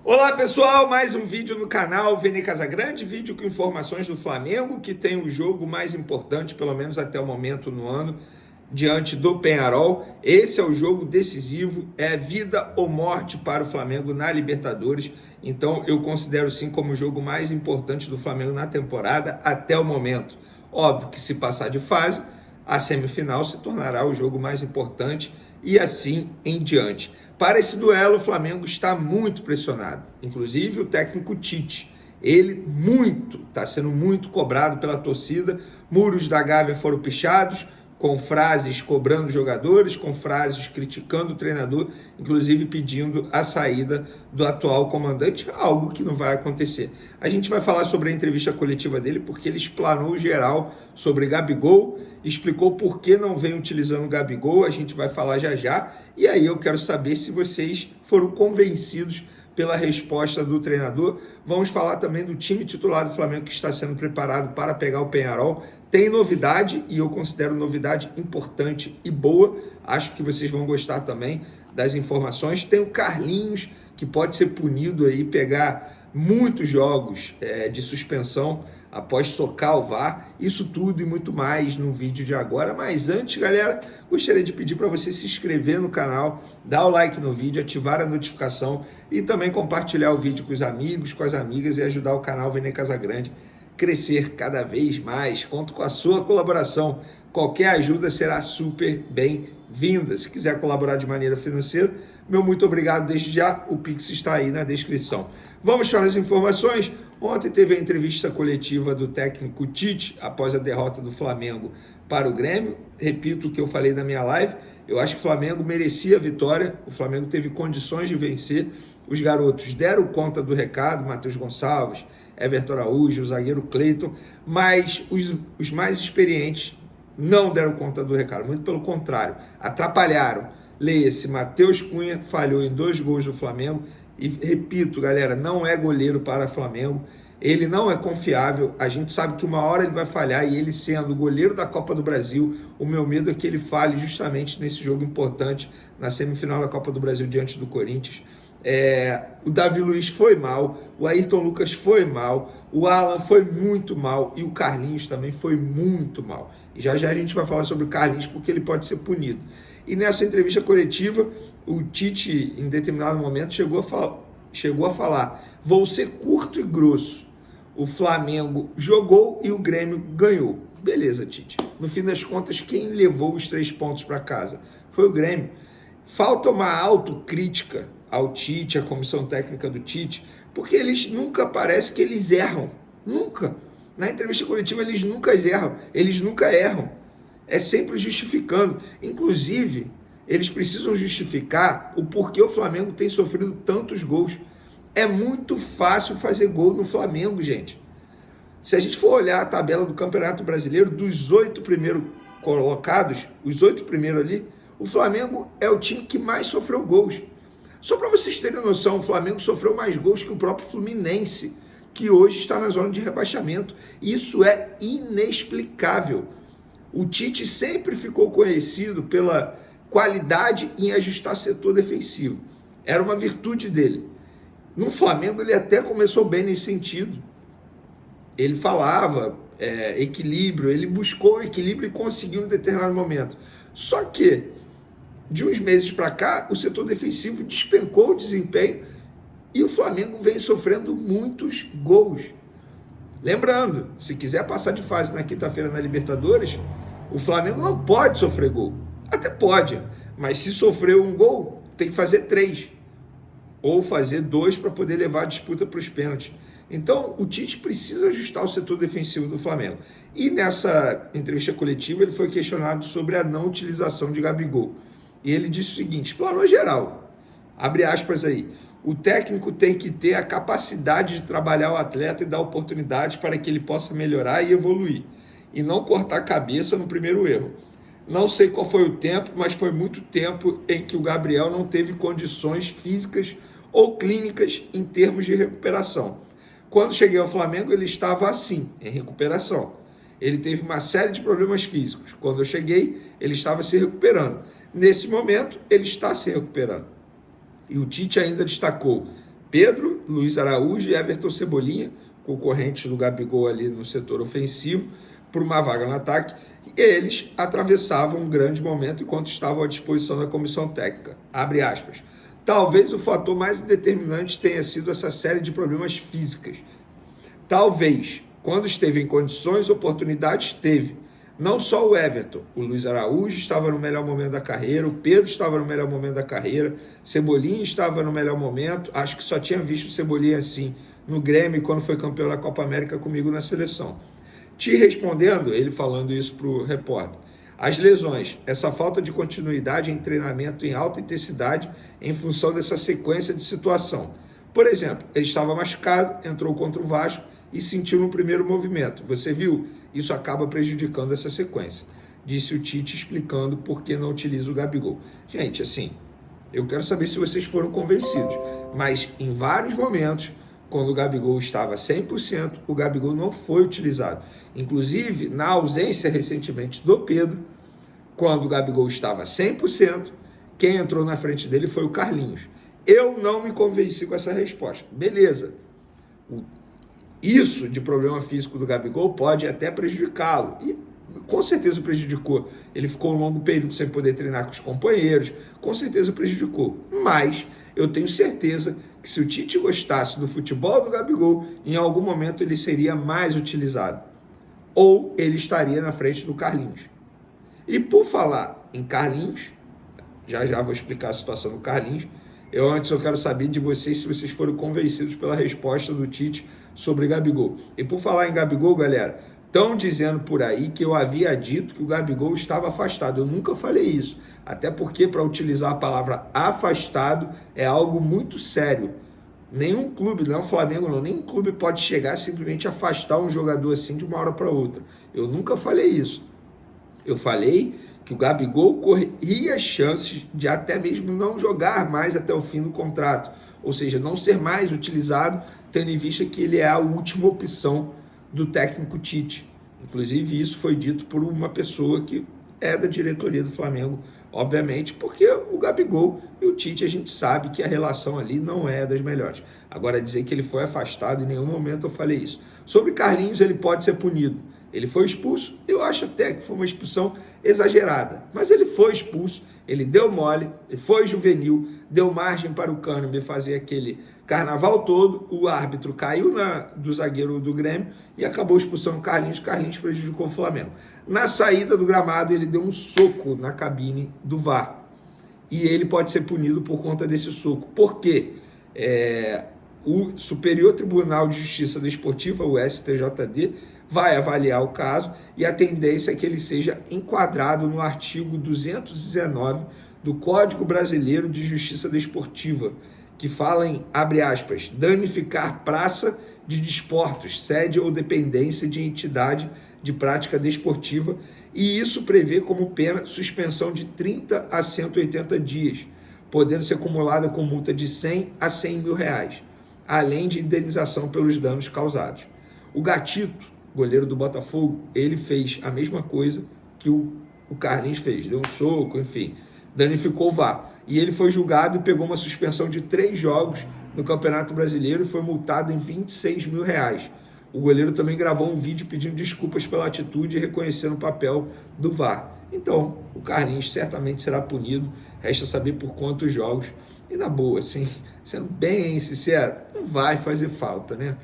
Olá pessoal, mais um vídeo no canal Vene Casagrande, vídeo com informações do Flamengo, que tem o jogo mais importante, pelo menos até o momento no ano, diante do Peñarol. Esse é o jogo decisivo, é vida ou morte para o Flamengo na Libertadores, então eu considero sim como o jogo mais importante do Flamengo na temporada até o momento. Óbvio que se passar de fase, a semifinal se tornará o jogo mais importante e assim em diante. Para esse duelo, o Flamengo está muito pressionado, inclusive o técnico Tite. Ele está sendo muito cobrado pela torcida. Muros da Gávea foram pichados, com frases cobrando jogadores, com frases criticando o treinador, inclusive pedindo a saída do atual comandante, algo que não vai acontecer. A gente vai falar sobre a entrevista coletiva dele, porque ele explanou geral sobre Gabigol, explicou por que não vem utilizando o Gabigol, a gente vai falar já já, e aí eu quero saber se vocês foram convencidos pela resposta do treinador. Vamos falar também do time titular do Flamengo que está sendo preparado para pegar o Peñarol. Tem novidade e eu considero novidade importante e boa. Acho que vocês vão gostar também das informações. Tem o Carlinhos, que pode ser punido aí, pegar muitos jogos de suspensão após socar o VAR. Isso tudo e muito mais no vídeo de agora. Mas antes, galera, gostaria de pedir para você se inscrever no canal, dar o like no vídeo, ativar a notificação e também compartilhar o vídeo com os amigos, com as amigas e ajudar o canal Vene Casagrande crescer cada vez mais. Conto com a sua colaboração. Qualquer ajuda será super bem-vinda. Se quiser colaborar de maneira financeira, meu muito obrigado desde já. O Pix está aí na descrição. Vamos para as informações. Ontem teve a entrevista coletiva do técnico Tite após a derrota do Flamengo para o Grêmio. Repito o que eu falei na minha live. Eu acho que o Flamengo merecia a vitória. O Flamengo teve condições de vencer. Os garotos deram conta do recado, Matheus Gonçalves, Everton Araújo, o zagueiro Cleiton, mas os mais experientes não deram conta do recado, muito pelo contrário, atrapalharam. Leia-se, Matheus Cunha falhou em 2 gols do Flamengo, e repito, galera, não é goleiro para Flamengo, ele não é confiável, a gente sabe que uma hora ele vai falhar, e ele sendo o goleiro da Copa do Brasil, o meu medo é que ele falhe justamente nesse jogo importante, na semifinal da Copa do Brasil diante do Corinthians. O Davi Luiz foi mal, o Ayrton Lucas foi mal, o Alan foi muito mal e o Carlinhos também foi muito mal. E já já a gente vai falar sobre o Carlinhos porque ele pode ser punido. E nessa entrevista coletiva, o Tite, em determinado momento, chegou a falar: vou ser curto e grosso. O Flamengo jogou e o Grêmio ganhou. Beleza, Tite. No fim das contas, quem levou os 3 pontos para casa foi o Grêmio. Falta uma autocrítica ao Tite, à comissão técnica do Tite, porque eles nunca, parece que eles erram. Nunca. Na entrevista coletiva eles nunca erram. É sempre justificando. Inclusive, eles precisam justificar o porquê o Flamengo tem sofrido tantos gols. É muito fácil fazer gol no Flamengo, gente. Se a gente for olhar a tabela do Campeonato Brasileiro, dos 8 primeiros colocados, os 8 primeiros ali, o Flamengo é o time que mais sofreu gols. Só para vocês terem noção, o Flamengo sofreu mais gols que o próprio Fluminense, que hoje está na zona de rebaixamento. Isso é inexplicável. O Tite sempre ficou conhecido pela qualidade em ajustar setor defensivo. Era uma virtude dele. No Flamengo ele até começou bem nesse sentido. Ele falava equilíbrio, ele buscou equilíbrio e conseguiu em determinado momento. Só que de uns meses para cá, o setor defensivo despencou o desempenho e o Flamengo vem sofrendo muitos gols. Lembrando, se quiser passar de fase na quinta-feira na Libertadores, o Flamengo não pode sofrer gol. Até pode, mas se sofrer um gol, tem que fazer 3. Ou fazer 2 para poder levar a disputa para os pênaltis. Então, o Tite precisa ajustar o setor defensivo do Flamengo. E nessa entrevista coletiva, ele foi questionado sobre a não utilização de Gabigol. E ele disse o seguinte, plano geral, abre aspas aí, o técnico tem que ter a capacidade de trabalhar o atleta e dar oportunidades para que ele possa melhorar e evoluir, e não cortar a cabeça no primeiro erro. Não sei qual foi o tempo, mas foi muito tempo em que o Gabriel não teve condições físicas ou clínicas em termos de recuperação. Quando cheguei ao Flamengo, ele estava assim, em recuperação. Ele teve uma série de problemas físicos. Quando eu cheguei, ele estava se recuperando. Nesse momento, ele está se recuperando. E o Tite ainda destacou, Pedro, Luiz Araújo e Everton Cebolinha, concorrentes do Gabigol ali no setor ofensivo, por uma vaga no ataque, e eles atravessavam um grande momento enquanto estavam à disposição da comissão técnica. Abre aspas. Talvez o fator mais determinante tenha sido essa série de problemas físicas. Talvez, quando esteve em condições, oportunidades teve. Não só o Everton, o Luiz Araújo estava no melhor momento da carreira, o Pedro estava no melhor momento da carreira, Cebolinha estava no melhor momento, acho que só tinha visto o Cebolinha assim no Grêmio quando foi campeão da Copa América comigo na seleção. Te respondendo, ele falando isso para o repórter, as lesões, essa falta de continuidade em treinamento em alta intensidade em função dessa sequência de situação. Por exemplo, ele estava machucado, entrou contra o Vasco e sentiu no primeiro movimento. Você viu? Isso acaba prejudicando essa sequência. Disse o Tite explicando por que não utiliza o Gabigol. Gente, assim, eu quero saber se vocês foram convencidos, mas em vários momentos, quando o Gabigol estava 100%, o Gabigol não foi utilizado. Inclusive, na ausência recentemente do Pedro, quando o Gabigol estava 100%, quem entrou na frente dele foi o Carlinhos. Eu não me convenci com essa resposta. Beleza. Isso de problema físico do Gabigol pode até prejudicá-lo. E com certeza prejudicou. Ele ficou um longo período sem poder treinar com os companheiros. Com certeza prejudicou. Mas eu tenho certeza que se o Tite gostasse do futebol do Gabigol, em algum momento ele seria mais utilizado. Ou ele estaria na frente do Carlinhos. E por falar em Carlinhos, já vou explicar a situação do Carlinhos. Eu quero saber de vocês se vocês foram convencidos pela resposta do Tite sobre Gabigol. E por falar em Gabigol, galera, estão dizendo por aí que eu havia dito que o Gabigol estava afastado. Eu nunca falei isso. Até porque, para utilizar a palavra afastado, é algo muito sério. Nenhum clube, não é o Flamengo não, nenhum clube pode chegar e simplesmente afastar um jogador assim de uma hora para outra. Eu nunca falei isso. Eu falei que o Gabigol corria chances de até mesmo não jogar mais até o fim do contrato. Ou seja, não ser mais utilizado, tendo em vista que ele é a última opção do técnico Tite. Inclusive, isso foi dito por uma pessoa que é da diretoria do Flamengo, obviamente, porque o Gabigol e o Tite, a gente sabe que a relação ali não é das melhores. Agora, dizer que ele foi afastado, em nenhum momento eu falei isso. Sobre Carlinhos, ele pode ser punido. Ele foi expulso, eu acho até que foi uma expulsão exagerada, mas ele foi expulso, ele deu mole, ele foi juvenil, deu margem para o Cânime fazer aquele carnaval todo, o árbitro caiu do zagueiro do Grêmio e acabou expulsando o Carlinhos prejudicou o Flamengo. Na saída do gramado, ele deu um soco na cabine do VAR, e ele pode ser punido por conta desse soco. Por quê? O Superior Tribunal de Justiça Desportiva, o STJD, vai avaliar o caso e a tendência é que ele seja enquadrado no artigo 219 do Código Brasileiro de Justiça Desportiva, que fala em, abre aspas, danificar praça de desportos, sede ou dependência de entidade de prática desportiva, e isso prevê como pena suspensão de 30 a 180 dias, podendo ser acumulada com multa de 100 a 100 mil reais, além de indenização pelos danos causados. O Gatito, goleiro do Botafogo, ele fez a mesma coisa que o Carlinhos fez, deu um soco, enfim, danificou o VAR. E ele foi julgado e pegou uma suspensão de 3 jogos no Campeonato Brasileiro e foi multado em 26 mil reais. O goleiro também gravou um vídeo pedindo desculpas pela atitude e reconhecendo o papel do VAR. Então, o Carlinhos certamente será punido, resta saber por quantos jogos. E na boa, assim, sendo bem sincero, não vai fazer falta, né?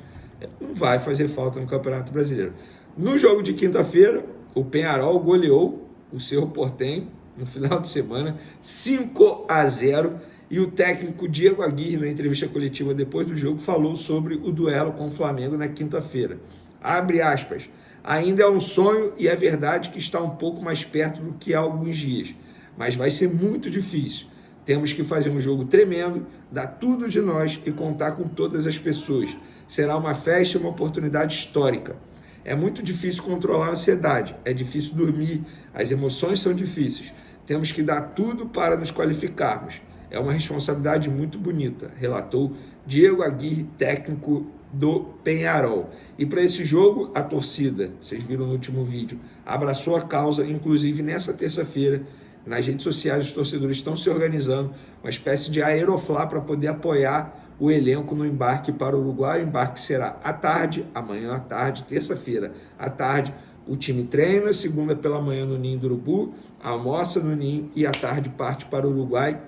Não vai fazer falta no Campeonato Brasileiro. No jogo de quinta-feira, o Peñarol goleou o Cerro Porteño no final de semana, 5-0, e o técnico Diego Aguirre, na entrevista coletiva depois do jogo, falou sobre o duelo com o Flamengo na quinta-feira. Abre aspas, ainda é um sonho e é verdade que está um pouco mais perto do que há alguns dias, mas vai ser muito difícil. Temos que fazer um jogo tremendo, dar tudo de nós e contar com todas as pessoas. Será uma festa e uma oportunidade histórica. É muito difícil controlar a ansiedade, é difícil dormir, as emoções são difíceis. Temos que dar tudo para nos qualificarmos. É uma responsabilidade muito bonita, relatou Diego Aguirre, técnico do Peñarol. E para esse jogo, a torcida, vocês viram no último vídeo, abraçou a causa, inclusive nessa terça-feira, nas redes sociais, os torcedores estão se organizando, uma espécie de aeroflá para poder apoiar o elenco no embarque para o Uruguai. O embarque será à tarde, amanhã à tarde, terça-feira à tarde. O time treina, segunda pela manhã no Ninho do Urubu, almoça no Ninho e à tarde parte para o Uruguai.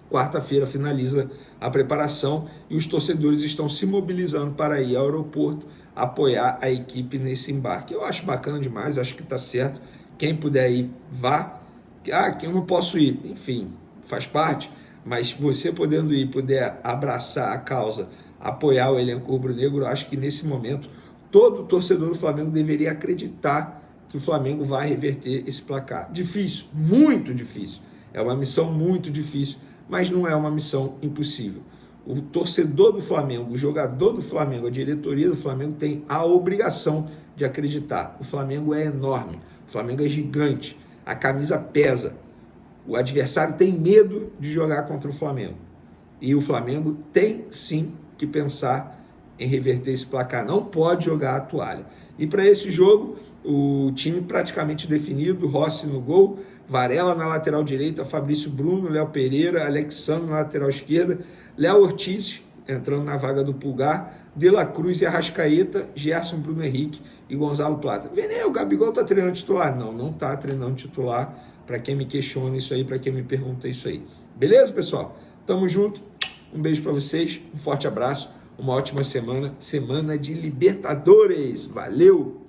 Quarta-feira finaliza a preparação e os torcedores estão se mobilizando para ir ao aeroporto apoiar a equipe nesse embarque. Eu acho bacana demais, acho que está certo. Quem puder ir, vá. Que eu não posso ir, enfim, faz parte. Mas você podendo ir, puder abraçar a causa, apoiar o elenco rubro-negro, eu acho que nesse momento todo torcedor do Flamengo deveria acreditar que o Flamengo vai reverter esse placar. Difícil, muito difícil. É uma missão muito difícil, mas não é uma missão impossível. O torcedor do Flamengo, o jogador do Flamengo, a diretoria do Flamengo tem a obrigação de acreditar. O Flamengo é enorme, o Flamengo é gigante, a camisa pesa. O adversário tem medo de jogar contra o Flamengo. E o Flamengo tem sim que pensar em reverter esse placar. Não pode jogar a toalha. E para esse jogo, o time praticamente definido: Rossi no gol, Varela na lateral direita, Fabrício Bruno, Léo Pereira, Alexandre na lateral esquerda, Léo Ortiz entrando na vaga do Pulgar, De La Cruz e Arrascaeta, Gerson, Bruno Henrique e Gonzalo Plata. Vene, o Gabigol tá treinando titular? Não, não tá treinando titular. Para quem me questiona isso aí, para quem me pergunta isso aí. Beleza, pessoal? Tamo junto. Um beijo para vocês, um forte abraço, uma ótima semana de Libertadores. Valeu!